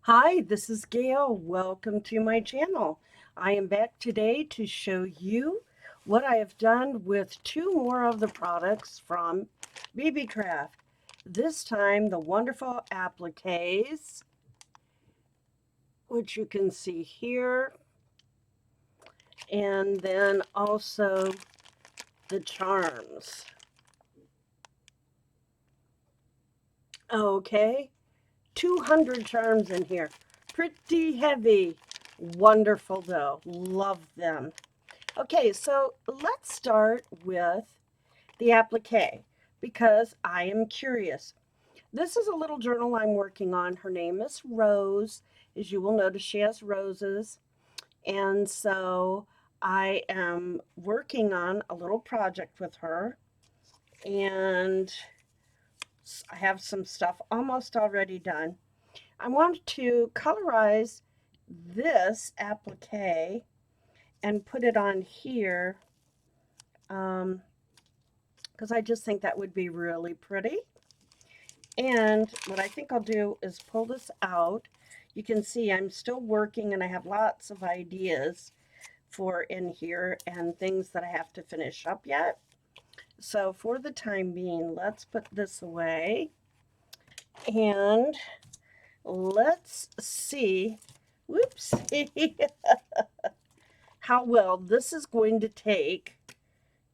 Hi, this is Gail. Welcome to my channel. I am back today to show you what I have done with two more of the products from Beebeecraft. This time the wonderful appliques, which you can see here, and then also the charms. Okay, 200 charms in here. Pretty heavy. Wonderful though. Love them. Okay, so let's start with the applique because I am curious. This is a little journal I'm working on. Her name is Rose. As you will notice, she has roses. And so I am working on a little project with her. And I have some stuff almost already done. I want to colorize this applique and put it on here because I just think that would be really pretty. And what I think I'll do is pull this out. You can see I'm still working and I have lots of ideas for in here and things that I have to finish up yet. So for the time being, let's put this away and let's see, whoops, how well this is going to take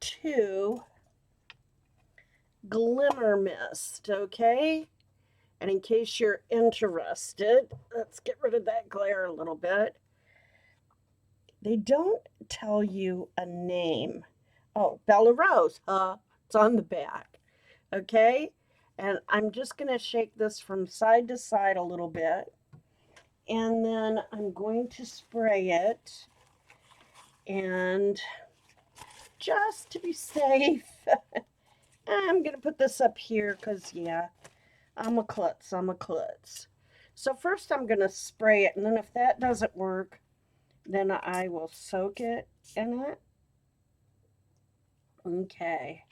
to glimmer mist, okay? And in case you're interested, let's get rid of that glare a little bit. They don't tell you a name. Oh, Bella Rose, it's on the back, okay? And I'm just going to shake this from side to side a little bit. And then I'm going to spray it. And just to be safe, I'm going to put this up here because, yeah, I'm a klutz. So first I'm going to spray it, and then if that doesn't work, then I will soak it in it. Okay.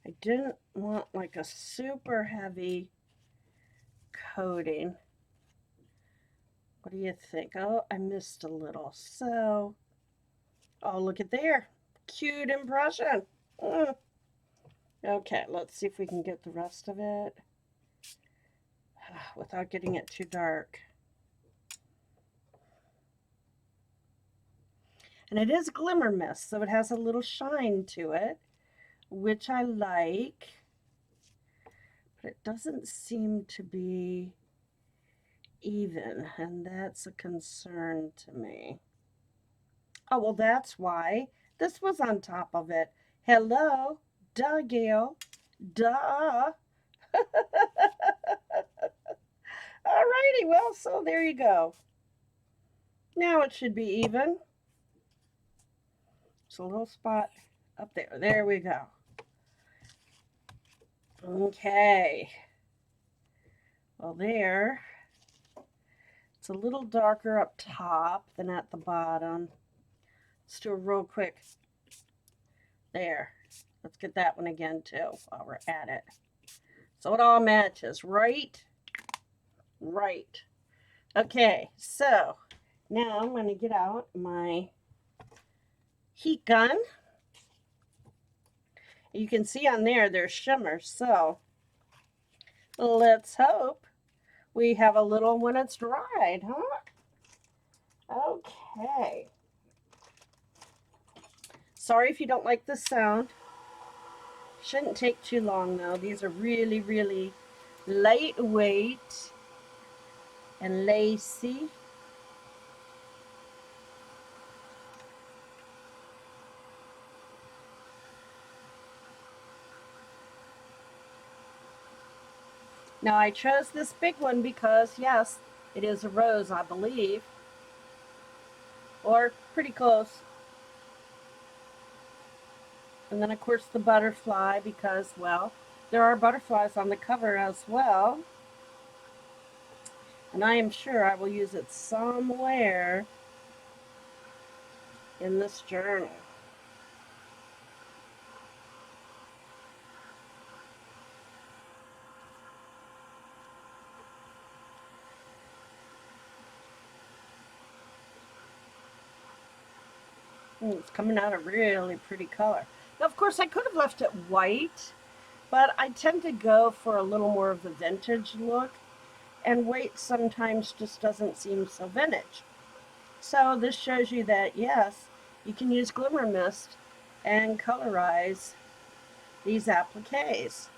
I didn't want like a super heavy coating. What do you think? Oh, I missed a little. So, oh, look at there. Cute impression. Okay, let's see if we can get the rest of it without getting it too dark. And it is glimmer mist, so it has a little shine to it, which I like. But it doesn't seem to be even, and that's a concern to me. Oh, well, that's why this was on top of it. Hello, duh, Gail, duh. Alrighty, well, so there you go. Now it should be even. It's a little spot up there. There we go. Okay. Well, there. It's a little darker up top than at the bottom. Let's do a real quick. There. Let's get that one again, too, while we're at it. So it all matches, right? Right. Okay, so now I'm going to get out my heat gun. You can see on there, there's shimmer. So let's hope we have a little when it's dried, huh? Okay. Sorry if you don't like the sound. Shouldn't take too long though. These are really, really lightweight and lacy. Now I chose this big one because, yes, it is a rose, I believe. Or pretty close. And then, of course, the butterfly because, well, there are butterflies on the cover as well. And I am sure I will use it somewhere in this journal. It's coming out a really pretty color. Now, of course, I could have left it white, but I tend to go for a little more of the vintage look, and white sometimes just doesn't seem so vintage. So this shows you that, yes, you can use glimmer mist and colorize these appliques.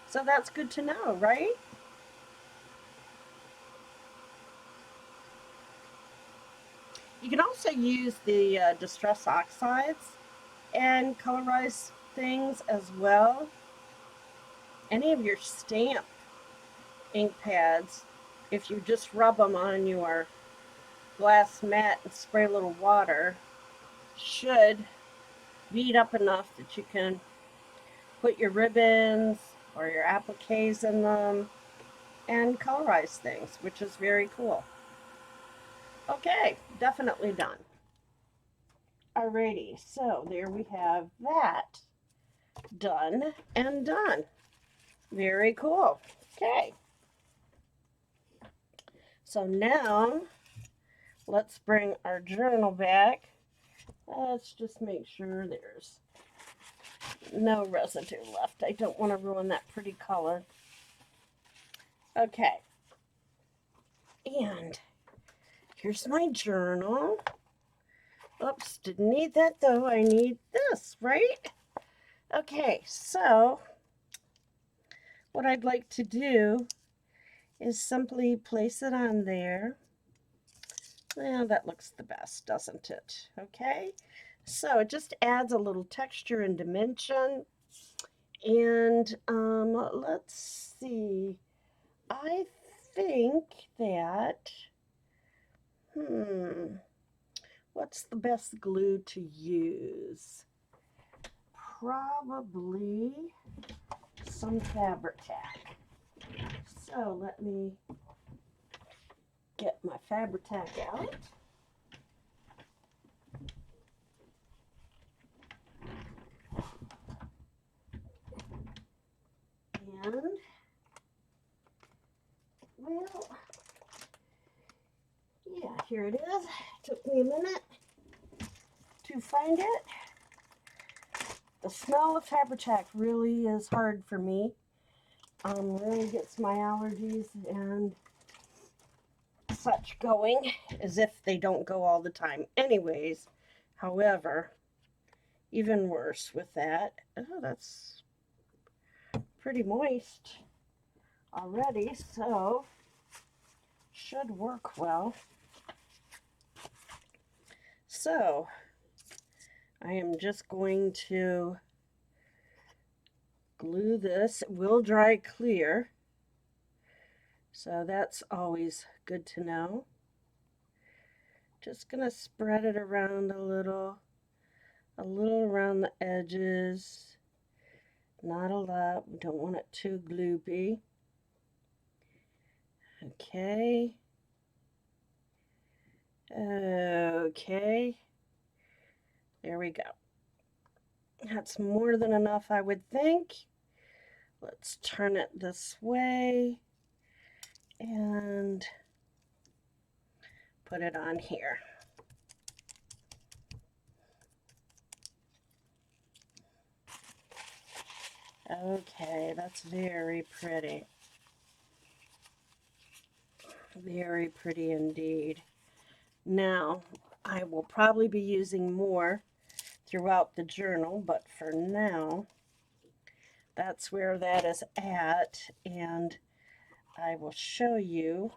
So that's good to know, right? You can also use the Distress Oxides and colorize things as well. Any of your stamp ink pads, if you just rub them on your glass mat and spray a little water, should bead up enough that you can put your ribbons or your appliques in them and colorize things, which is very cool. Okay, definitely done. Alrighty, so there we have that done and done. Very cool. Okay, so now let's bring our journal back. Let's just make sure there's no residue left. I don't want to ruin that pretty color. Okay, and here's my journal. Oops, didn't need that though. I need this, right? Okay, so what I'd like to do is simply place it on there. Well, that looks the best, doesn't it? Okay, so it just adds a little texture and dimension. And let's see. I think that, what's the best glue to use? Probably some Fabri-Tac. So let me get my Fabri-Tac out. And, well, yeah, here it is. Took me a minute to find it. The smell of Fabri-Tac really is hard for me. Really gets my allergies and such going, as if they don't go all the time anyways. However, even worse with that. Oh, that's pretty moist already, so should work well. So I am just going to glue this. It will dry clear, so that's always good to know. Just gonna spread it around a little around the edges, not a lot. We don't want it too gloopy. Okay. Okay. There we go. That's more than enough, I would think. Let's turn it this way and put it on here. Okay, that's very pretty. Very pretty indeed. Now, I will probably be using more throughout the journal, but for now, that's where that is at, and I will show you.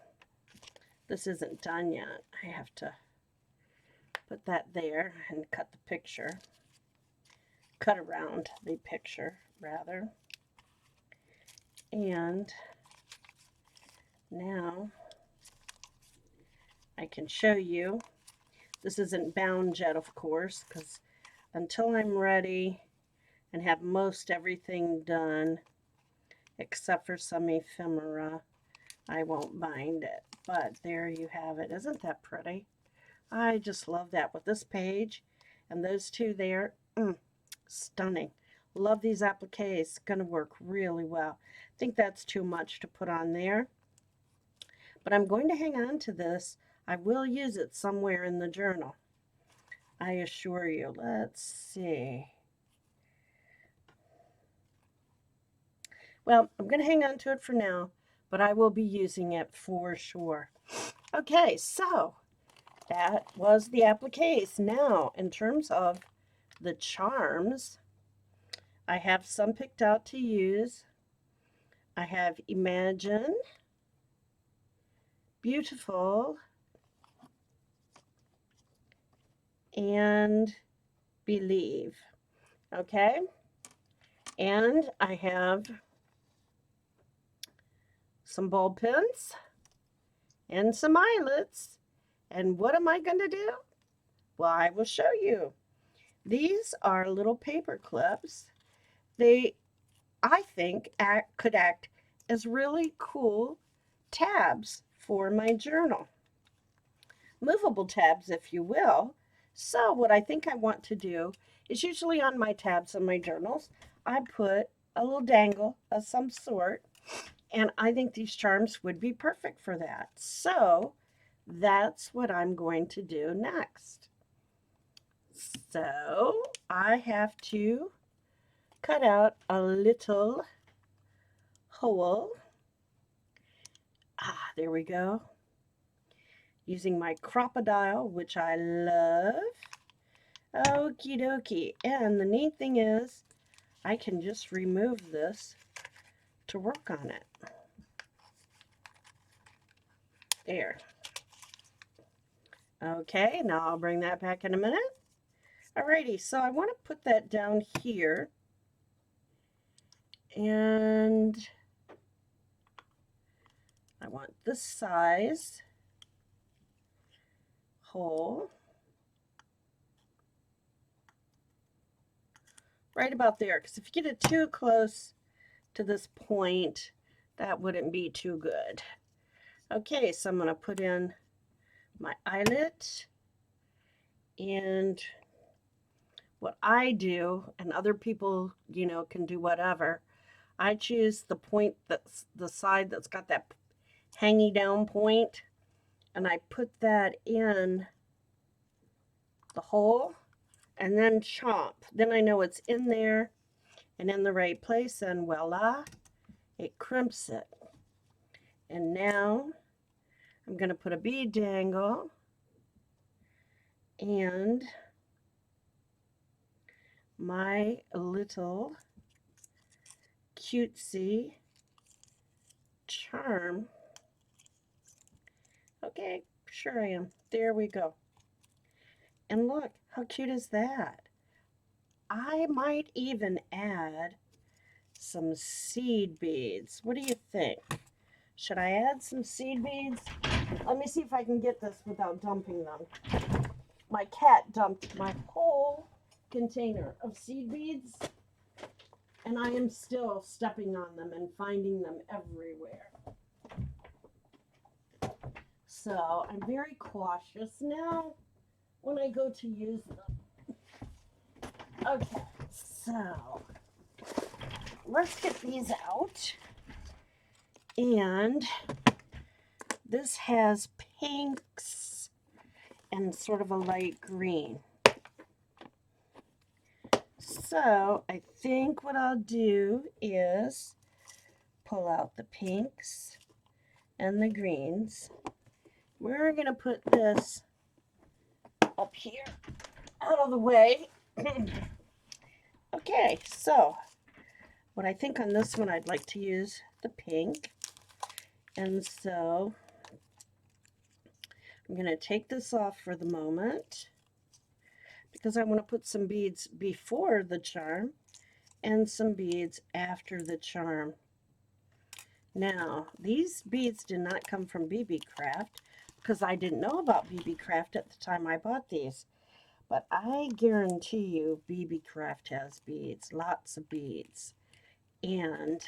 This isn't done yet. I have to put that there and cut the picture. Cut around the picture, rather. And now I can show you. This isn't bound yet, of course, because until I'm ready and have most everything done, except for some ephemera, I won't bind it. But there you have it. Isn't that pretty? I just love that with this page and those two there. Stunning. Love these appliques. Going to work really well. I think that's too much to put on there, but I'm going to hang on to this. I will use it somewhere in the journal. I assure you. Let's see. Well, I'm going to hang on to it for now, but I will be using it for sure. Okay, so that was the appliques. Now, in terms of the charms, I have some picked out to use. I have Imagine, Beautiful, and Believe. Okay? And I have some bulb pins and some eyelets. And what am I going to do? Well, I will show you. These are little paper clips. They, I think, could act as really cool tabs for my journal. Movable tabs, if you will. So what I think I want to do is usually on my tabs in my journals, I put a little dangle of some sort, and I think these charms would be perfect for that. So that's what I'm going to do next. So I have to cut out a little hole. There we go. Using my crocodile, which I love. Okie dokie. And the neat thing is, I can just remove this to work on it. There. Okay, now I'll bring that back in a minute. Alrighty, so I want to put that down here. And I want this size hole. Right about there, because if you get it too close to this point, that wouldn't be too good. Okay, so I'm going to put in my eyelet, and what I do, and other people, can do whatever, I choose the point that's the side that's got that hangy down point, and I put that in the hole, and then chomp. Then I know it's in there and in the right place, and voila, it crimps it. And now I'm going to put a bead dangle and my little cutesy charm. Okay, sure I am. There we go. And look, how cute is that? I might even add some seed beads. What do you think? Should I add some seed beads? Let me see if I can get this without dumping them. My cat dumped my whole container of seed beads, and I am still stepping on them and finding them everywhere. So I'm very cautious now when I go to use them. Okay, so let's get these out. And this has pinks and sort of a light green. So I think what I'll do is pull out the pinks and the greens. We're going to put this up here out of the way. Okay, so what I think on this one, I'd like to use the pink. And so I'm going to take this off for the moment because I want to put some beads before the charm and some beads after the charm. Now, these beads did not come from Beebeecraft because I didn't know about Beebeecraft at the time I bought these. But I guarantee you Beebeecraft has beads, lots of beads. And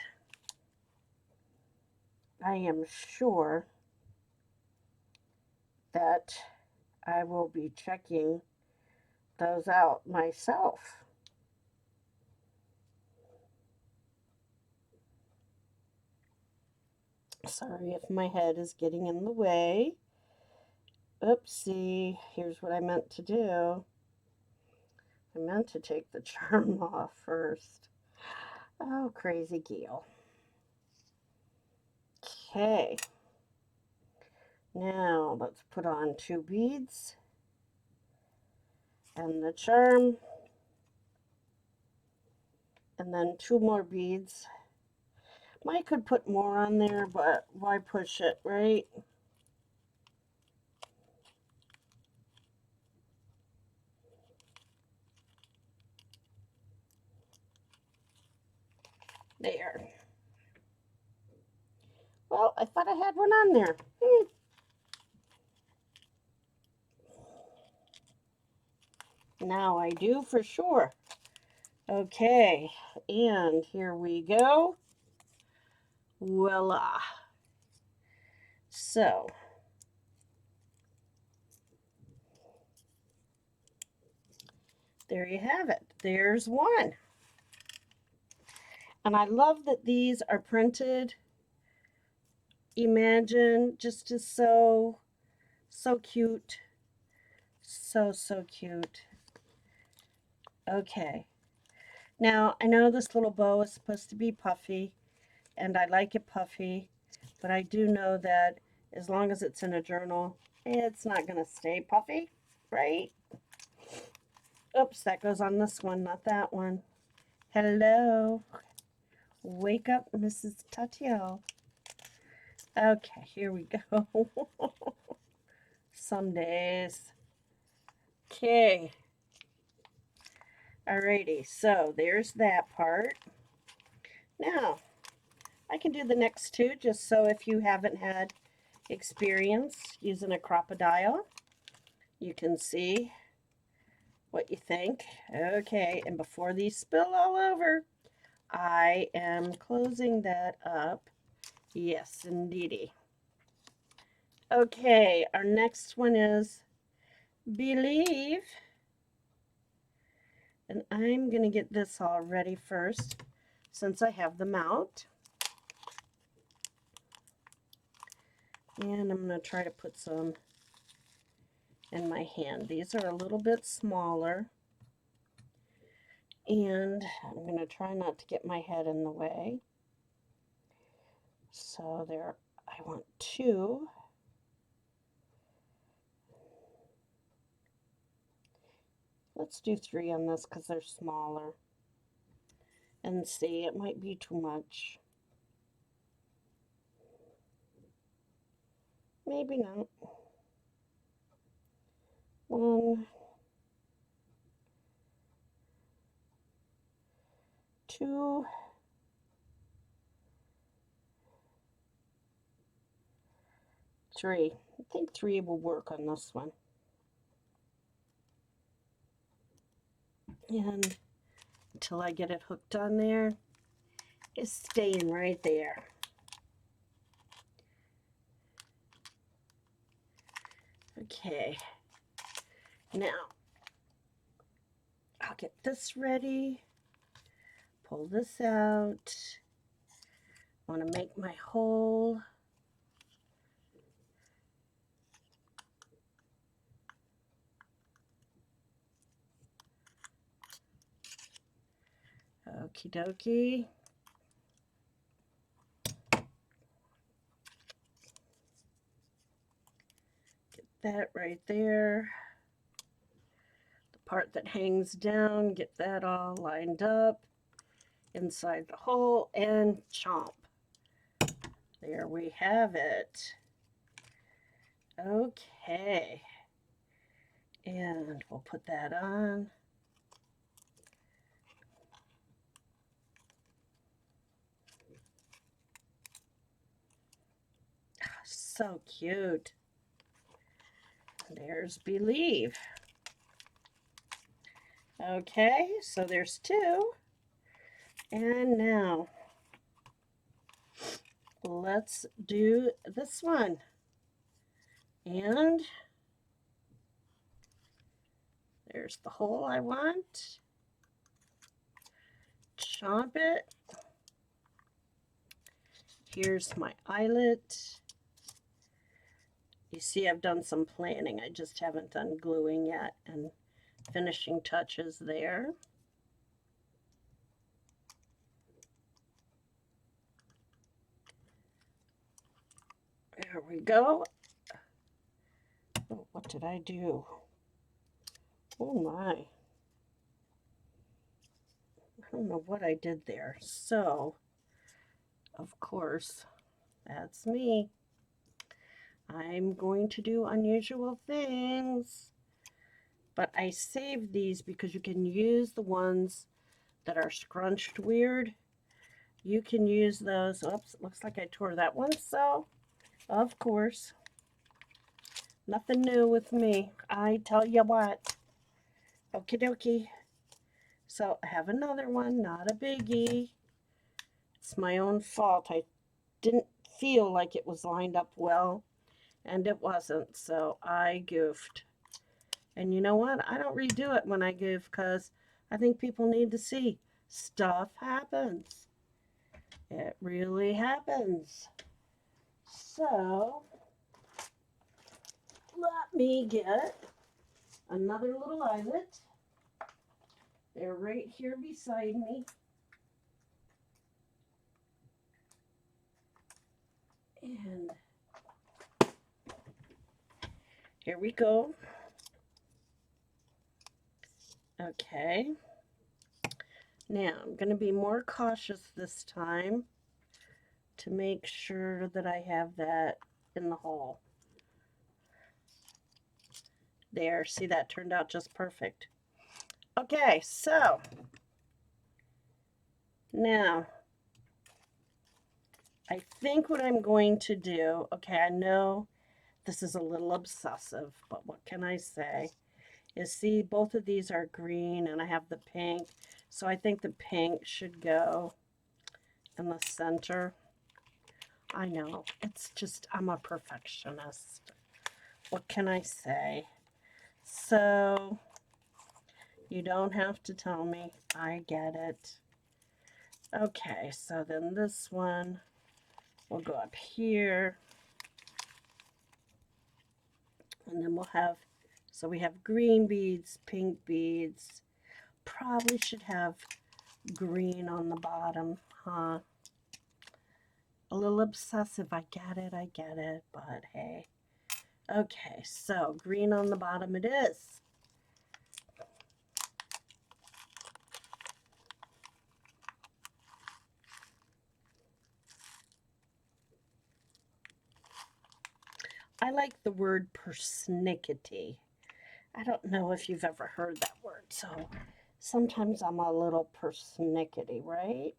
I am sure that I will be checking those out myself. Sorry if my head is getting in the way. Oopsie, here's what I meant to do. I meant to take the charm off first. Oh, crazy Geel. Okay. Now let's put on 2 beads and the charm. And then 2 more beads. I could put more on there, but why push it, right? There. Well, I thought I had one on there. Now I do for sure. Okay, and here we go. Voila. So, there you have it. There's one. And I love that these are printed. Imagine, just is so cute. So cute. Okay. Now, I know this little bow is supposed to be puffy, and I like it puffy, but I do know that as long as it's in a journal, it's not going to stay puffy, right? Oops, that goes on this one, not that one. Hello. Wake up, Mrs. Tatiel. Okay, here we go. Some days. Okay. Alrighty, so there's that part. Now, I can do the next two just so if you haven't had experience using a crocodile, you can see what you think. Okay, and before these spill all over, I am closing that up. Yes, indeedy. Okay, our next one is Believe. And I'm going to get this all ready first since I have them out. And I'm going to try to put some in my hand. These are a little bit smaller. And I'm going to try not to get my head in the way. So there, I want 2. Let's do 3 on this because they're smaller. And see, it might be too much. Maybe not. 1, 2, 3. I think 3 will work on this one. And until I get it hooked on there, it's staying right there. Okay, now I'll get this ready, pull this out. I want to make my hole. Okie dokie. Get that right there. The part that hangs down, get that all lined up inside the hole and chomp. There we have it. Okay. And we'll put that on. So cute. There's Believe. Okay, so there's 2. And now let's do this one. And there's the hole I want. Chomp it. Here's my eyelet. You see I've done some planning. I just haven't done gluing yet. And finishing touches there. There we go. Oh, what did I do? Oh my. I don't know what I did there. So, of course, that's me. I'm going to do unusual things. But I saved these because you can use the ones that are scrunched weird. You can use those. Oops, looks like I tore that one. So, of course, nothing new with me. I tell you what. Okie dokie. So I have another one, not a biggie. It's my own fault. I didn't feel like it was lined up well, and it wasn't, so I goofed. And you know what? I don't redo it when I goof because I think people need to see stuff happens. It really happens. So let me get another little eyelet. They're right here beside me. And here we go. Okay. Now, I'm going to be more cautious this time to make sure that I have that in the hole. There, see, that turned out just perfect. Okay, so now I think what I'm going to do, okay, I know this is a little obsessive, but what can I say? Is see, both of these are green and I have the pink, so I think the pink should go in the center. I know, it's just, I'm a perfectionist. What can I say? So, you don't have to tell me. I get it. Okay, so then this one will go up here. And then we'll have, so we have green beads, pink beads. Probably should have green on the bottom, huh? A little obsessive, I get it, but hey. Okay, so green on the bottom it is. I like the word persnickety. I don't know if you've ever heard that word, so sometimes I'm a little persnickety, right?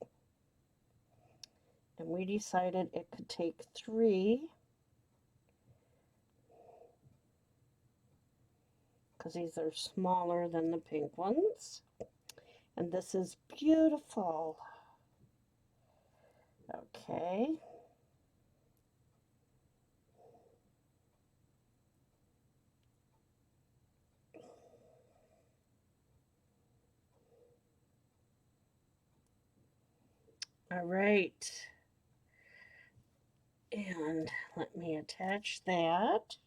And we decided it could take 3 because these are smaller than the pink ones. And this is beautiful. Okay. All right. And let me attach that.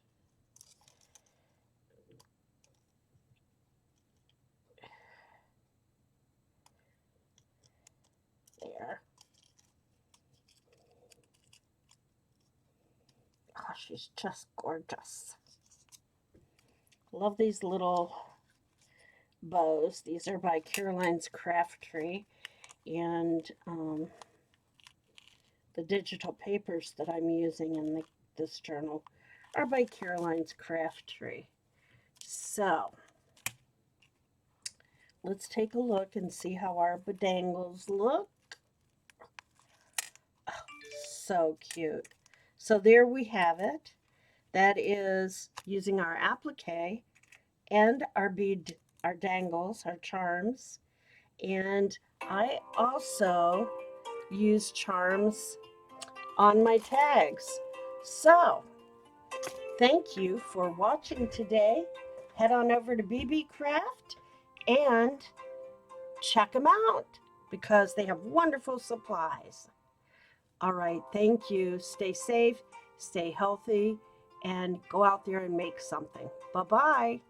There. Oh, she's just gorgeous. Love these little bows. These are by Caroline's Craft Tree. And the digital papers that I'm using in this journal are by Caroline's Craft Tree. So, let's take a look and see how our bedangles look. Oh, so cute. So there we have it. That is using our applique and our bead, our dangles, our charms. And I also use charms on my tags. So, thank you for watching today. Head on over to Beebeecraft and check them out because they have wonderful supplies. All right, thank you. Stay safe, stay healthy, and go out there and make something. Bye-bye.